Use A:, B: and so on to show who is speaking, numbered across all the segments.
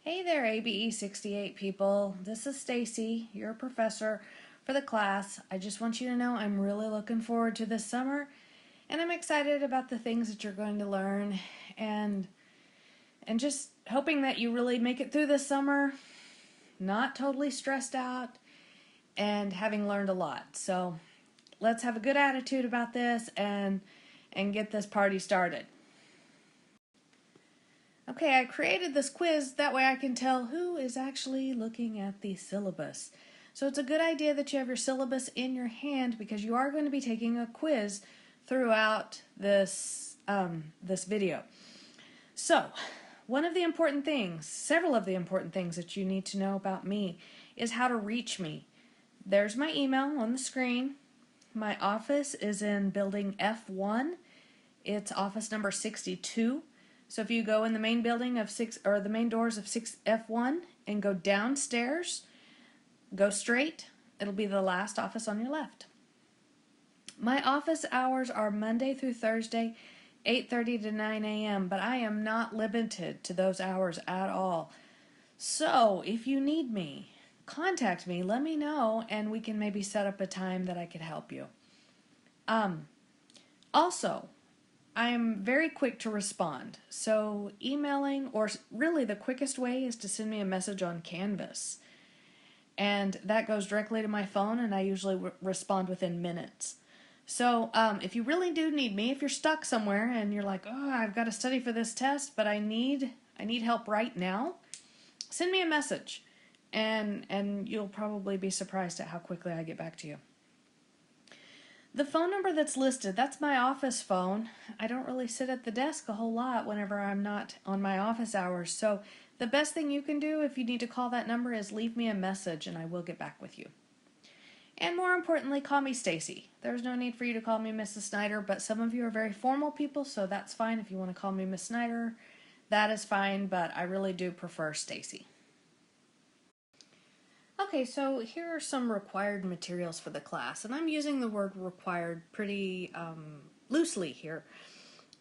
A: Hey there, ABE 68 people. This is Stacy, your professor for the class. I just want you to know I'm really looking forward to this summer, and I'm excited about the things that you're going to learn, and just hoping that you really make it through this summer, not totally stressed out, and having learned a lot. So let's have a good attitude about this and get this party started. Okay, I created this quiz, that way I can tell who is actually looking at the syllabus. So it's a good idea that you have your syllabus in your hand because you are going to be taking a quiz throughout this video. So, one of the important things, several of the important things that you need to know about me is how to reach me. There's my email on the screen. My office is in building F1. It's office number 62. So if you go in the main building of the main doors of 6F1 and go downstairs, go straight, it'll be the last office on your left. My office hours are Monday through Thursday, 8:30 to 9 a.m., but I am not limited to those hours at all. So if you need me, contact me, let me know, and we can maybe set up a time that I could help you. Also, I'm very quick to respond, so emailing, or really the quickest way is to send me a message on Canvas. And that goes directly to my phone, and I usually respond within minutes. So if you really do need me, if you're stuck somewhere and you're like, oh, I've got to study for this test, but I need help right now, send me a message, and you'll probably be surprised at how quickly I get back to you. The phone number that's listed, that's my office phone. I don't really sit at the desk a whole lot whenever I'm not on my office hours. So the best thing you can do if you need to call that number is leave me a message and I will get back with you. And more importantly, call me Stacy. There's no need for you to call me Mrs. Snyder, but some of you are very formal people, so that's fine. If you want to call me Miss Snyder, that is fine, but I really do prefer Stacy. Okay, so here are some required materials for the class, and I'm using the word required pretty loosely here.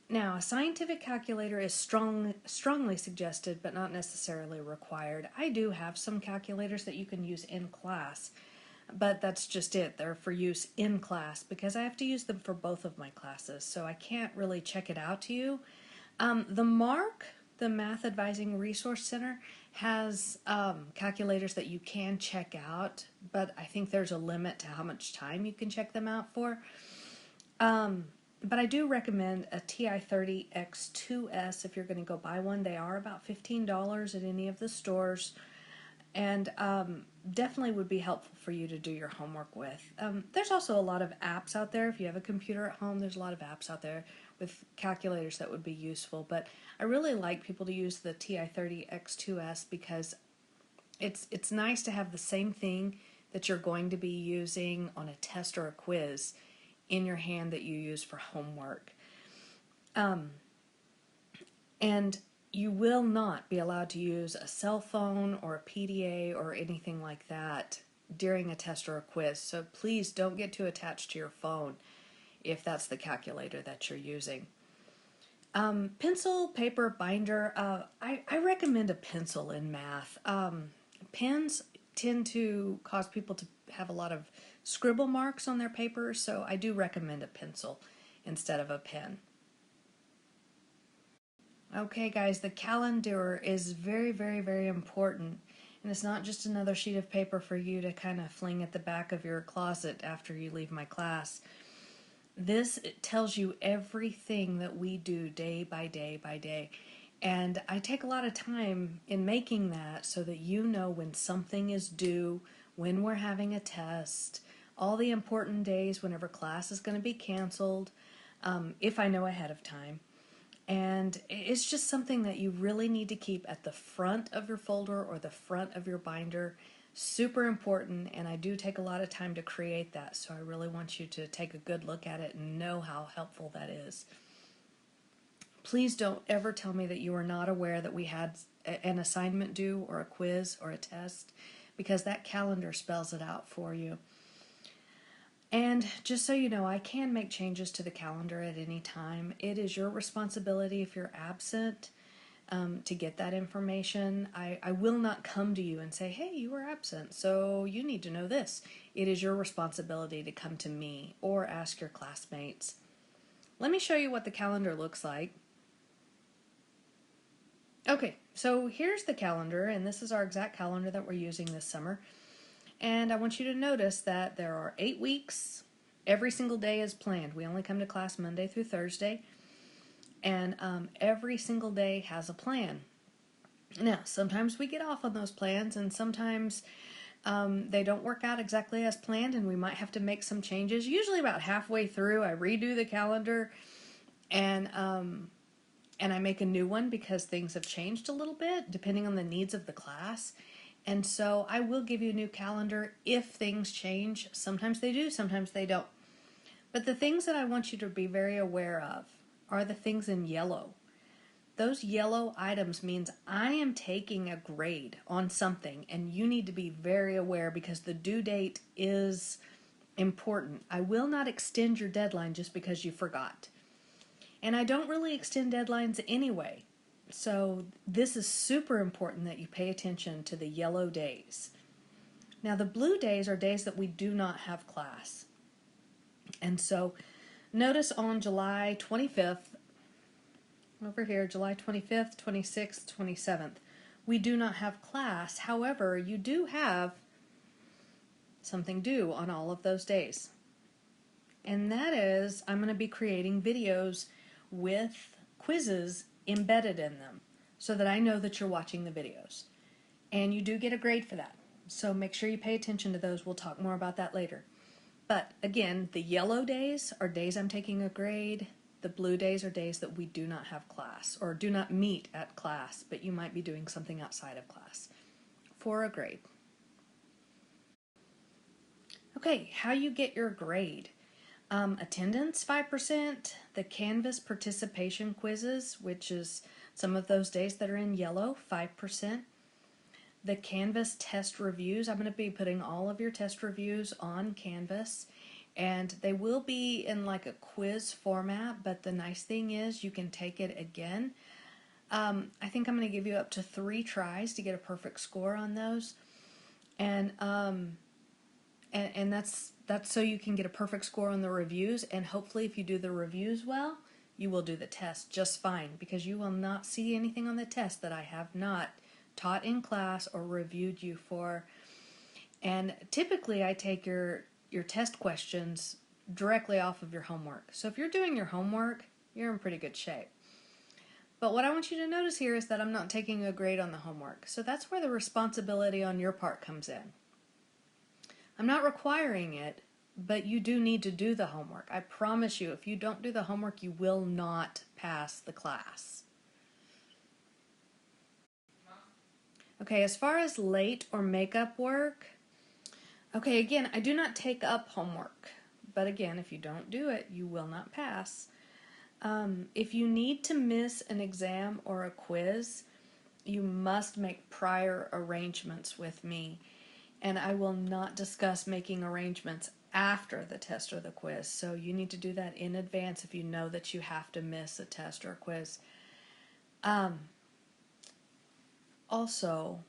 A: Now, a scientific calculator is strongly suggested, but not necessarily required. I do have some calculators that you can use in class, but that's just it. They're for use in class because I have to use them for both of my classes, so I can't really check it out to you. The Math Advising Resource Center, has calculators that you can check out, but I think there's a limit to how much time you can check them out for. But I do recommend a TI-30X2S if you're going to go buy one. They are about $15 at any of the stores, and definitely would be helpful for you to do your homework with. There's also a lot of apps out there. If you have a computer at home, there's a lot of apps out there with calculators that would be useful, but I really like people to use the TI-30X2S because it's nice to have the same thing that you're going to be using on a test or a quiz in your hand that you use for homework. And you will not be allowed to use a cell phone or a PDA or anything like that during a test or a quiz, so please don't get too attached to your phone if that's the calculator that you're using. Pencil, paper, binder, I recommend a pencil in math. Pens tend to cause people to have a lot of scribble marks on their paper, so I do recommend a pencil instead of a pen. Okay guys, the calendar is very, very, very important, and it's not just another sheet of paper for you to kind of fling at the back of your closet after you leave my class. This tells you everything that we do day by day by day, and I take a lot of time in making that so that you know when something is due, when we're having a test, all the important days whenever class is going to be canceled, if I know ahead of time. And it's just something that you really need to keep at the front of your folder or the front of your binder. Super important, and I do take a lot of time to create that, so I really want you to take a good look at it and know how helpful that is. Please don't ever tell me that you are not aware that we had an assignment due or a quiz or a test, because that calendar spells it out for you. And just so you know, I can make changes to the calendar at any time. It is your responsibility if you're absent to get that information. I will not come to you and say, hey, you were absent, so you need to know this. It is your responsibility to come to me or ask your classmates. Let me show you what the calendar looks like. Okay, so here's the calendar, and this is our exact calendar that we're using this summer. And I want you to notice that there are 8 weeks. Every single day is planned. We only come to class Monday through Thursday. And every single day has a plan. Now, sometimes we get off on those plans, and sometimes they don't work out exactly as planned, and we might have to make some changes. Usually about halfway through, I redo the calendar, and I make a new one because things have changed a little bit depending on the needs of the class. And so I will give you a new calendar if things change. Sometimes they do, sometimes they don't. But the things that I want you to be very aware of are the things in yellow. Those yellow items means I am taking a grade on something, and you need to be very aware because the due date is important. I will not extend your deadline just because you forgot. And I don't really extend deadlines anyway. So this is super important that you pay attention to the yellow days. Now the blue days are days that we do not have class. And so notice on July 25th, over here, July 25th, 26th, 27th, we do not have class. However, you do have something due on all of those days. And that is, I'm going to be creating videos with quizzes embedded in them so that I know that you're watching the videos. And you do get a grade for that. So make sure you pay attention to those. We'll talk more about that later. But again, the yellow days are days I'm taking a grade. The blue days are days that we do not have class or do not meet at class, but you might be doing something outside of class for a grade. Okay, how you get your grade. Attendance 5%, the Canvas participation quizzes, which is some of those days that are in yellow, 5%. The Canvas test reviews, I'm going to be putting all of your test reviews on Canvas, and they will be in like a quiz format, but the nice thing is you can take it again. I think I'm going to give you up to 3 tries to get a perfect score on those, and that's so you can get a perfect score on the reviews, and hopefully if you do the reviews well, you will do the test just fine, because you will not see anything on the test that I have not taught in class or reviewed you for. And typically I take your test questions directly off of your homework. So if you're doing your homework, you're in pretty good shape. But what I want you to notice here is that I'm not taking a grade on the homework. So that's where the responsibility on your part comes in. I'm not requiring it, but you do need to do the homework. I promise you, if you don't do the homework, you will not pass the class. Okay, as far as late or makeup work, okay, again, I do not take up homework. But again, if you don't do it, you will not pass. If you need to miss an exam or a quiz, you must make prior arrangements with me. And I will not discuss making arrangements after the test or the quiz. So you need to do that in advance if you know that you have to miss a test or a quiz. Also,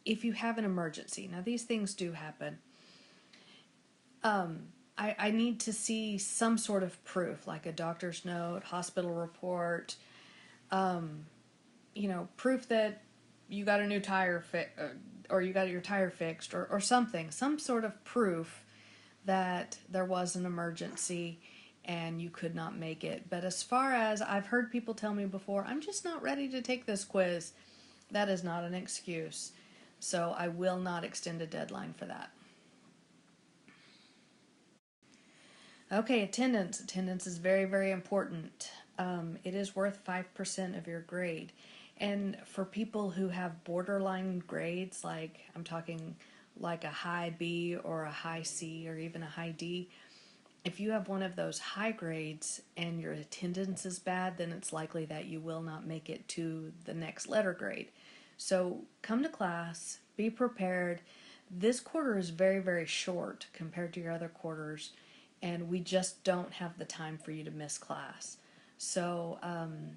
A: if you have an emergency, now these things do happen, I need to see some sort of proof, like a doctor's note, hospital report, proof that you got a new tire or you got your tire fixed or something, some sort of proof that there was an emergency and you could not make it. But as far as I've heard people tell me before, I'm just not ready to take this quiz, that is not an excuse. So I will not extend a deadline for that. Okay, attendance. Attendance is very, very important. It is worth 5% of your grade. And for people who have borderline grades, like I'm talking like a high B or a high C or even a high D, if you have one of those high grades and your attendance is bad, then it's likely that you will not make it to the next letter grade. So come to class, be prepared. This quarter is very, very short compared to your other quarters, and we just don't have the time for you to miss class. So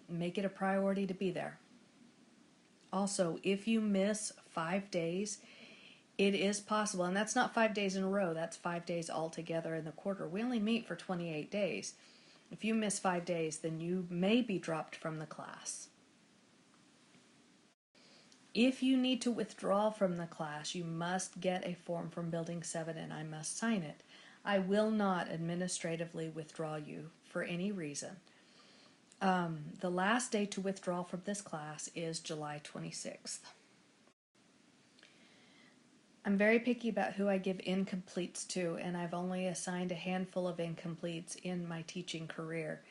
A: make it a priority to be there. Also, if you miss 5 days, it is possible, and that's not 5 days in a row, that's 5 days altogether in the quarter. We only meet for 28 days. If you miss 5 days, then you may be dropped from the class. If you need to withdraw from the class, you must get a form from Building 7 and I must sign it. I will not administratively withdraw you for any reason. The last day to withdraw from this class is July 26th. I'm very picky about who I give incompletes to, and I've only assigned a handful of incompletes in my teaching career.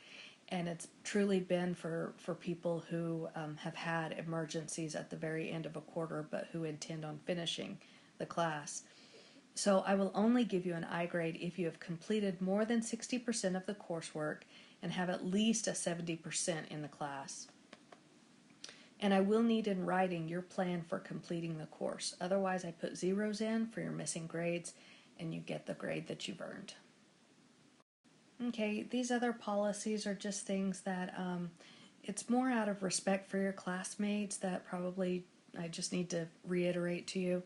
A: And it's truly been for people who have had emergencies at the very end of a quarter, but who intend on finishing the class. So I will only give you an I grade if you have completed more than 60% of the coursework and have at least a 70% in the class. And I will need in writing your plan for completing the course. Otherwise, I put zeros in for your missing grades, and you get the grade that you've earned. Okay, these other policies are just things that it's more out of respect for your classmates that probably I just need to reiterate to you.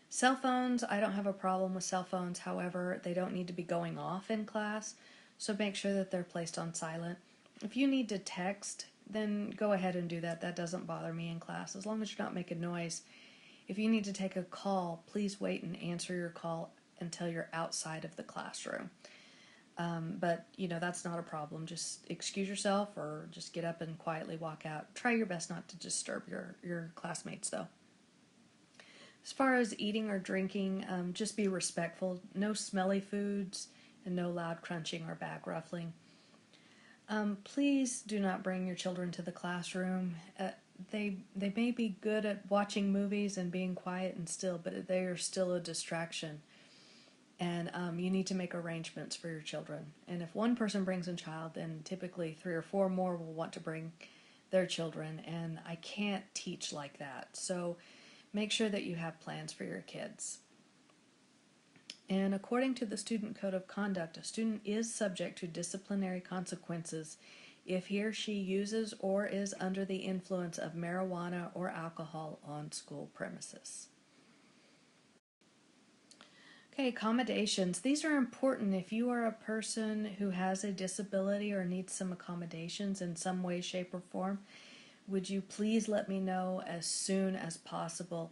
A: Cell phones, I don't have a problem with cell phones. However, they don't need to be going off in class, so make sure that they're placed on silent. If you need to text, then go ahead and do that. That doesn't bother me in class, as long as you're not making noise. If you need to take a call, please wait and answer your call until you're outside of the classroom. But, that's not a problem. Just excuse yourself or just get up and quietly walk out. Try your best not to disturb your classmates, though. As far as eating or drinking, just be respectful. No smelly foods and no loud crunching or bag ruffling. Please do not bring your children to the classroom. They may be good at watching movies and being quiet and still, but they are still a distraction. And you need to make arrangements for your children. And if one person brings a child, then typically 3 or 4 more will want to bring their children. And I can't teach like that. So make sure that you have plans for your kids. And according to the Student Code of Conduct, a student is subject to disciplinary consequences if he or she uses or is under the influence of marijuana or alcohol on school premises. Okay, accommodations. These are important if you are a person who has a disability or needs some accommodations in some way, shape, or form. Would you please let me know as soon as possible?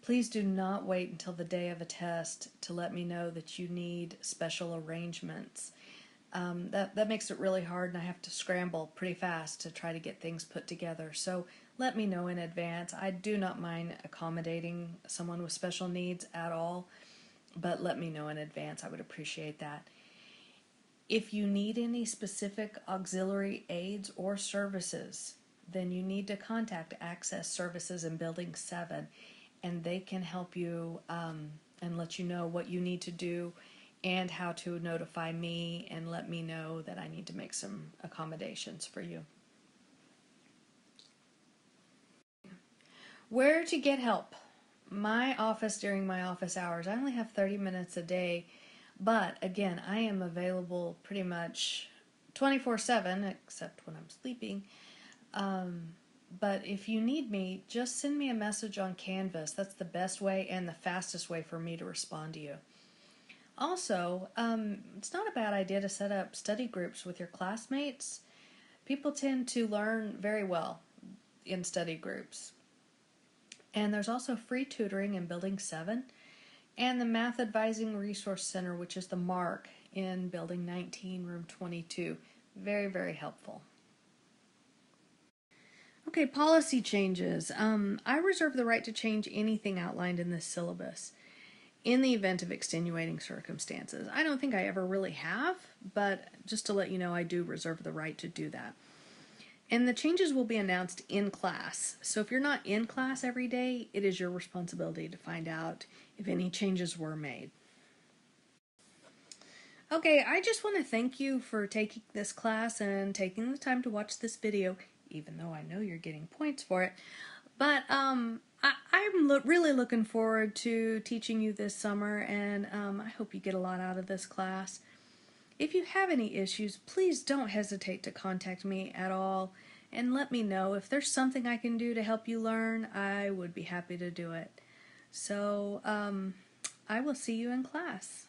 A: Please do not wait until the day of a test to let me know that you need special arrangements. That makes it really hard, and I have to scramble pretty fast to try to get things put together. So let me know in advance. I do not mind accommodating someone with special needs at all, but let me know in advance. I would appreciate that. If you need any specific auxiliary aids or services, then you need to contact Access Services in Building 7, and they can help you and let you know what you need to do and how to notify me and let me know that I need to make some accommodations for you. Where to get help? My office during my office hours, I only have 30 minutes a day, but again, I am available pretty much 24/7, except when I'm sleeping. But if you need me, just send me a message on Canvas. That's the best way and the fastest way for me to respond to you. Also, it's not a bad idea to set up study groups with your classmates. People tend to learn very well in study groups. And there's also free tutoring in Building 7 and the Math Advising Resource Center, which is the MARC in Building 19, Room 22. Very, very helpful. Okay, policy changes. I reserve the right to change anything outlined in this syllabus in the event of extenuating circumstances. I don't think I ever really have, but just to let you know, I do reserve the right to do that. And the changes will be announced in class. So if you're not in class every day, it is your responsibility to find out if any changes were made. Okay, I just want to thank you for taking this class and taking the time to watch this video, even though I know you're getting points for it. But I'm really looking forward to teaching you this summer, and I hope you get a lot out of this class. If you have any issues, please don't hesitate to contact me at all and let me know. If there's something I can do to help you learn, I would be happy to do it. So, I will see you in class.